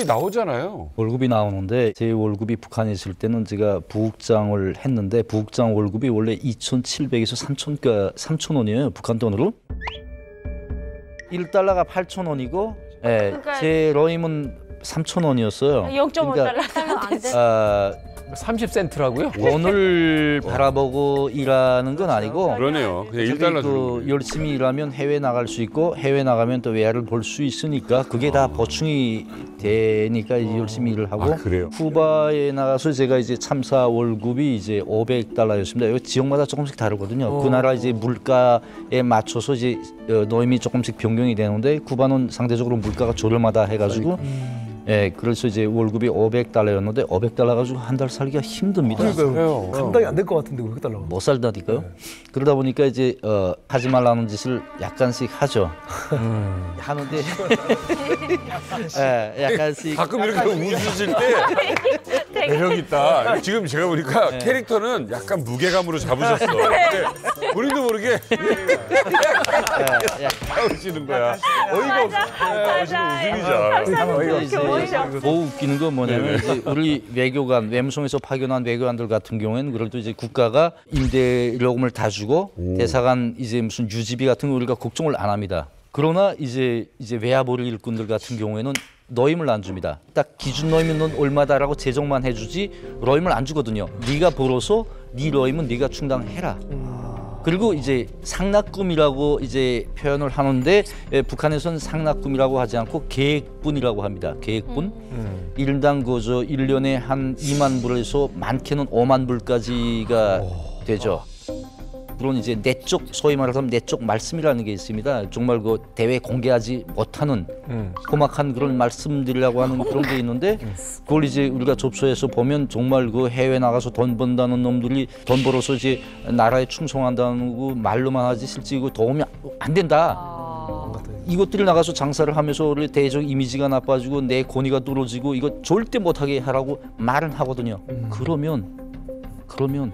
월급이 나오잖아요. 월급이 나오는데 제 월급이 북한에 있을 때는 제가 부국장을 했는데 부국장 월급이 원래 2,700에서 3,000원이에요. 북한 돈으로. 1달러가 8,000원이고 예, 그러니까 제 러임은 3,000원이었어요. 0.5달러 안 돼. 30센트라고요? 돈을 바라보고 일하는 건 아니고 그러네요. 그냥 1달러 주는 열심히 일하면 해외 나갈 수 있고 해외 나가면 또 외화를 벌 수 있으니까 그게 다 보충이 되니까 이제 열심히 일을 하고 아, 그래요? 쿠바에 나가서 제가 이제 참사 월급이 이제 500달러였습니다. 이거 지역마다 조금씩 다르거든요. 그 나라 이제 물가에 맞춰서 이제 노임이 조금씩 변경이 되는데 쿠바는 상대적으로 물가가 저렴하다 해가지고 예, 그래서 이제 월급이 500달러였는데 500달러 가지고 한 달 살기가 힘듭니다. 그러니까요. 감당이 안 될 것 같은데 500달러. 못 살다니까요. 그러다 보니까 이제 하지 말라는 짓을 약간씩 하죠. 하는데 예, 약간씩 가끔 이렇게 웃으실 때 매력 있다. 지금 제가 보니까 캐릭터는 약간 무게감으로 잡으셨어. 근데 우리도 모르게 웃으시는 거야. 어이가 없으신 웃음이죠. 이제 더 웃기는 건 뭐냐면 이제 우리 외교관, 외무성에서 파견한 외교관들 같은 경우에는 그래도 이제 국가가 임대료금을 다 주고 대사관 이제 무슨 유지비 같은 거 우리가 걱정을 안 합니다. 그러나 이제 외화벌이 일꾼들 같은 경우에는 노임을 안 줍니다. 딱 기준 노임은 넌 얼마다라고 제정만 해주지 노임을 안 주거든요. 네가 벌어서 네 노임은 네가 충당해라. 그리고 이제 상납금이라고 이제 표현을 하는데 북한에서는 상납금이라고 하지 않고 계획분이라고 합니다. 계획분. 일당 그저 1년에 한 2만 불에서 많게는 5만 불까지가 되죠. 물론 이제 내적 소위 말해서 내적 말씀이라는 게 있습니다. 정말 그 대외 공개하지 못하는 험악한 그런 말씀드리려고 하는 그런 게 있는데 그걸 이제 우리가 접수해서 보면 정말 그 해외 나가서 돈 번다는 놈들이 돈 벌어서 이제 나라에 충성한다는 거 말로만 하지 실제 그 도움이 안 된다. 이것들이 나가서 장사를 하면서 우리 대적 이미지가 나빠지고 내 권위가 떨어지고 이거 절대 못하게 하라고 말은 하거든요. 그러면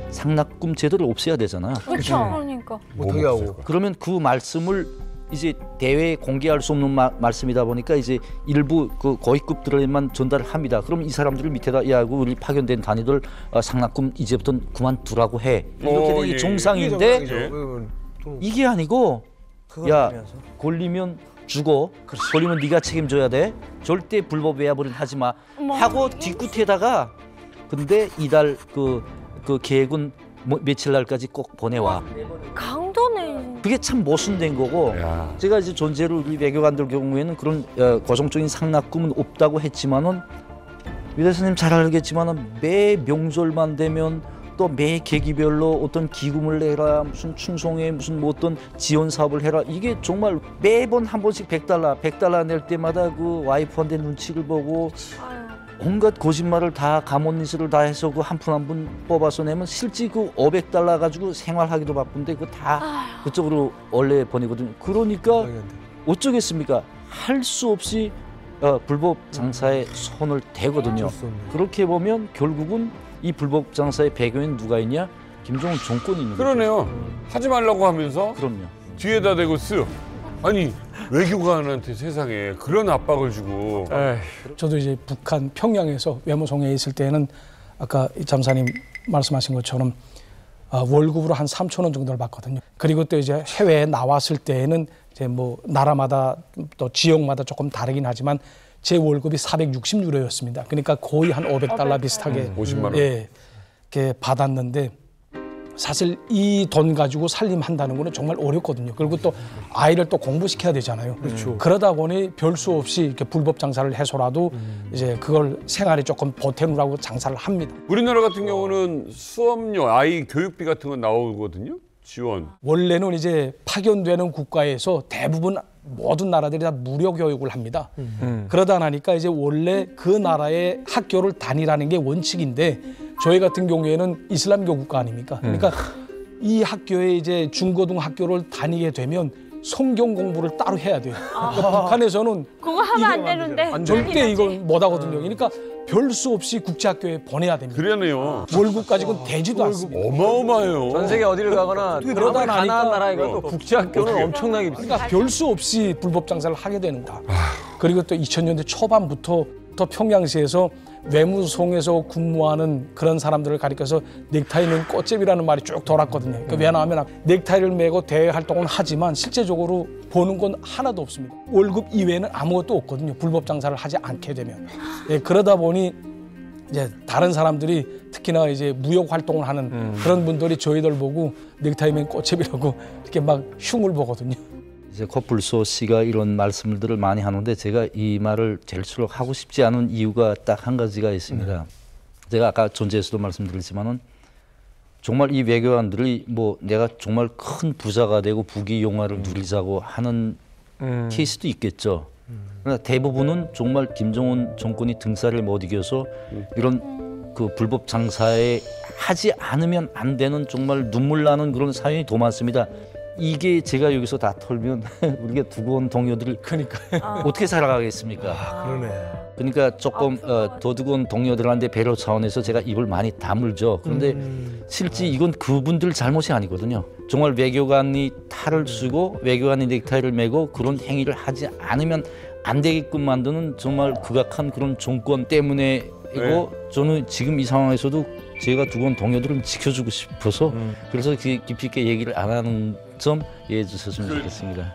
상납금 제도를 없애야 되잖아. 그렇죠. 그러니까. 못하게 하고. 그러면 그 말씀을 이제 대외에 공개할 수 없는 말씀이다 보니까 이제 일부 그 고위급들에만 전달을 합니다. 그럼 이 사람들을 밑에다 야, 우리 파견된 단위들 상납금 이제부터 그만두라고 해. 이렇게 되는 게 정상인데 이게 아니고 야, 걸리면 죽어. 걸리면 네가 책임져야 돼. 절대 불법 외화벌이는 하지 마. 하고 뒤끝에다가 근데 이달 그 계획은 며칠 날까지 꼭 보내와. 강도네. 그게 참 모순된 거고. 야. 제가 이제 존재로 우리 외교관들 경우에는 그런 고정적인 상납금은 없다고 했지만은 유 대사님 잘 알겠지만은 매 명절만 되면 또 매 계기별로 어떤 기금을 내라 무슨 충성회 무슨 뭐 어떤 지원 사업을 해라 이게 정말 매번 한 번씩 100달러 낼 때마다 그 와이프한테 눈치를 보고 온갖 거짓말을 다 가문니스를 다 해서 그 한 푼 한 푼 뽑아서 내면 실제 그 500달러 가지고 생활하기도 바쁜데 그거 다 그쪽으로 원래 보내거든요. 그러니까 어쩌겠습니까? 할 수 없이 불법 장사에 손을 대거든요. 그렇게 보면 결국은 이 불법 장사의 배경엔 누가 있냐? 김정은 정권이 있는 거죠. 그러네요. 하지 말라고 하면서 그럼요. 뒤에다 대고 쓱. 아니 외교관한테 세상에 그런 압박을 주고. 저도 이제 북한 평양에서 외무성에 있을 때는 아까 이 잠사님 말씀하신 것처럼 월급으로 한 3,000원 정도를 받거든요. 그리고 또 이제 해외에 나왔을 때에는 이제 뭐 나라마다 또 지역마다 조금 다르긴 하지만 제 월급이 460유로였습니다. 그러니까 거의 한 500달러 비슷하게 50만 원. 예, 이렇게 받았는데 사실 이 돈 가지고 살림한다는 거는 정말 어렵거든요. 그리고 또 아이를 또 공부시켜야 되잖아요. 그렇죠. 그러다 보니 별 수 없이 이렇게 불법 장사를 해서라도 이제 그걸 생활에 조금 보태느라고 장사를 합니다. 우리나라 같은 경우는 수업료, 아이 교육비 같은 건 나오거든요. 지원. 원래는 이제 파견되는 국가에서 대부분 모든 나라들이 다 무료 교육을 합니다. 그러다 나니까 이제 원래 그 나라의 학교를 다니라는 게 원칙인데 저희 같은 경우에는 이슬람교 국가 아닙니까? 그러니까 이 학교에 이제 중고등학교를 다니게 되면 성경 공부를 따로 해야 돼요. 그러니까 북한에서는 그거 하면 안 되는데. 절대 이걸 못 하거든요. 그러니까 별 수 없이 국제학교에 보내야 됩니다. 그러네요. 월급 가지고는 되지도 않습니다. 어마어마해요. 전 세계 어디를 가거나 그러다 가난한 나니까 나라이고 또 국제학교는 엄청나게 비싸요. 그러니까 별 수 없이 불법 장사를 하게 되는 거예요. 그리고 또 2000년대 초반부터 또 평양시에서 외무송에서 근무하는 그런 사람들을 가리켜서 넥타이는 꽃제비라는 말이 쭉 돌았거든요. 왜냐하면 넥타이를 메고 대외 활동은 하지만 실제적으로 보는 건 하나도 없습니다. 월급 이외에는 아무것도 없거든요. 불법 장사를 하지 않게 되면. 예, 그러다 보니 이제 다른 사람들이 특히나 이제 무역 활동을 하는 그런 분들이 저희들 보고 넥타이 맨 꽃제비라고 이렇게 막 흉을 보거든요. 이제 코뿔소 씨가 이런 말씀들을 많이 하는데 제가 이 말을 될수록 하고 싶지 않은 이유가 딱 한 가지가 있습니다. 제가 아까 전제에서도 말씀드렸지만은 정말 이 외교관들이 뭐 내가 정말 큰 부자가 되고 부귀영화를 누리자고 하는 케이스도 있겠죠. 그러나 대부분은 정말 김정은 정권이 등살을 못 이겨서 이런 그 불법 장사에 하지 않으면 안 되는 정말 눈물 나는 그런 사연이 더 많습니다. 이게 제가 여기서 다 털면 우리가 두고 온 동료들이 그러니까 어떻게 살아가겠습니까? 그러네. 그러니까 조금 더 두고 온 동료들한테 배려 차원에서 제가 입을 많이 다물죠. 그런데 실제 이건 그분들 잘못이 아니거든요. 정말 외교관이 탈을 쓰고 외교관이 넥타이를 메고 그런 행위를 하지 않으면 안 되게끔 만드는 정말 극악한 그런 정권 때문에이고 저는 지금 이 상황에서도 제가 두고 온 동료들은 지켜주고 싶어서 그래서 깊이 있게 얘기를 안 하는 점 이해해 주셨으면 좋겠습니다.